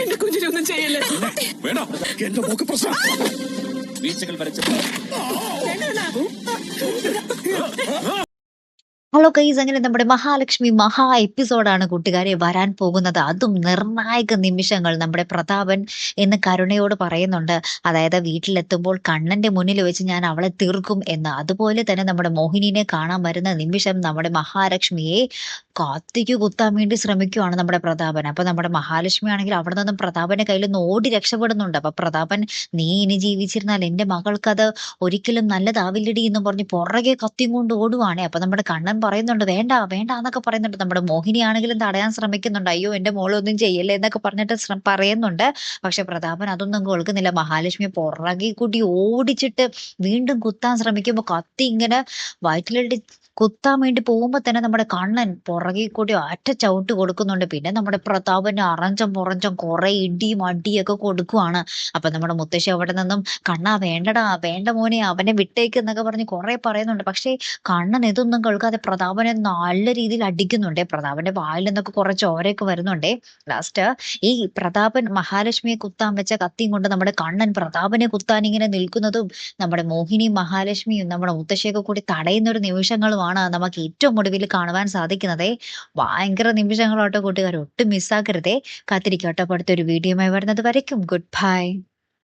എന്റെ കുഞ്ഞിനൊന്നും ചെയ്യല്ലേ. വേണം എന്റെ മോക്ക് പ്രശ്നം വീഴ്ചകൾ വരച്ച ഹലോ ഗൈസ്, അങ്ങനെ നമ്മുടെ മഹാലക്ഷ്മി മഹാ എപ്പിസോഡാണ് കൂട്ടുകാരെ വരാൻ പോകുന്നത്. അതും നിർണായക നിമിഷങ്ങൾ. നമ്മുടെ പ്രതാപൻ എന്ന് കരുണയോട് പറയുന്നുണ്ട്, അതായത് വീട്ടിലെത്തുമ്പോൾ കണ്ണന്റെ മുന്നിൽ വെച്ച് ഞാൻ അവളെ തീർക്കും എന്ന്. അതുപോലെ തന്നെ നമ്മുടെ മോഹിനിനെ കാണാൻ വരുന്ന നിമിഷം നമ്മുടെ മഹാലക്ഷ്മിയെ കത്തിക്ക് കുത്താൻ വേണ്ടി ശ്രമിക്കുവാണ് നമ്മുടെ പ്രതാപൻ. അപ്പൊ നമ്മുടെ മഹാലക്ഷ്മി ആണെങ്കിൽ അവിടെ നിന്നും പ്രതാപന്റെ കയ്യിൽ നിന്ന് ഓടി രക്ഷപ്പെടുന്നുണ്ട്. അപ്പൊ പ്രതാപൻ, നീ ഇനി ജീവിച്ചിരുന്നാൽ എന്റെ മകൾക്കത് ഒരിക്കലും നല്ലതാവില്ലടി എന്ന് പറഞ്ഞ് പുറകെ കത്തിയും കൊണ്ട് ഓടുവാണേ. അപ്പൊ നമ്മുടെ കണ്ണൻ പറയുന്നുണ്ട്, വേണ്ട വേണ്ട എന്നൊക്കെ പറയുന്നുണ്ട്. നമ്മുടെ മോഹിനി ആണെങ്കിലും തടയാൻ ശ്രമിക്കുന്നുണ്ട്, അയ്യോ എന്റെ മോളൊന്നും ചെയ്യല്ലേ എന്നൊക്കെ പറഞ്ഞിട്ട് പറയുന്നുണ്ട്. പക്ഷെ പ്രതാപൻ അതൊന്നും കേൾക്കുന്നില്ല. മഹാലക്ഷ്മി പുറകെ കൂട്ടി ഓടിച്ചിട്ട് വീണ്ടും കുത്താൻ ശ്രമിക്കുമ്പോ കത്തി ഇങ്ങനെ വയറ്റിലിട്ട് കുത്താൻ വേണ്ടി പോകുമ്പോ തന്നെ നമ്മുടെ കണ്ണൻ പുറകെ കൂടി ഒറ്റ ചവിട്ട് കൊടുക്കുന്നുണ്ട്. പിന്നെ നമ്മുടെ പ്രതാപന് അറഞ്ചം പുറഞ്ചം കുറെ ഇടിയും അടിയൊക്കെ കൊടുക്കുവാണ്. അപ്പൊ നമ്മുടെ മുത്തശ്ശി അവിടെ നിന്നും, കണ്ണാ വേണ്ടടാ, വേണ്ട മോനെ, അവനെ വിട്ടേക്ക് എന്നൊക്കെ പറഞ്ഞ് കുറെ പറയുന്നുണ്ട്. പക്ഷേ കണ്ണൻ ഇതൊന്നും കേൾക്കാതെ പ്രതാപനെ നല്ല രീതിയിൽ അടിക്കുന്നുണ്ട്. പ്രതാപന്റെ വായിൽ നിന്നൊക്കെ കുറെ ചോരയൊക്കെ വരുന്നുണ്ടേ. ലാസ്റ്റ് ഈ പ്രതാപൻ മഹാലക്ഷ്മിയെ കുത്താൻ വെച്ച കത്തിയും കൊണ്ട് നമ്മുടെ കണ്ണൻ പ്രതാപനെ കുത്താൻ ഇങ്ങനെ നിൽക്കുന്നതും നമ്മുടെ മോഹിനിയും മഹാലക്ഷ്മിയും നമ്മുടെ മുത്തശ്ശിയൊക്കെ കൂടി തടയുന്ന ഒരു നിമിഷങ്ങളുമാണ് നമുക്ക് ഏറ്റവും ഒടുവിൽ കാണുവാൻ സാധിക്കുന്നത്. ഭയങ്കര നിമിഷങ്ങളോട്ടോ കൂട്ടുകാർ, ഒട്ടും മിസ്സാക്കരുതേ. കാത്തിരിക്കട്ടോ അടുത്തൊരു വീഡിയോയുമായി വരുന്നത് വരയ്ക്കും. Good bye.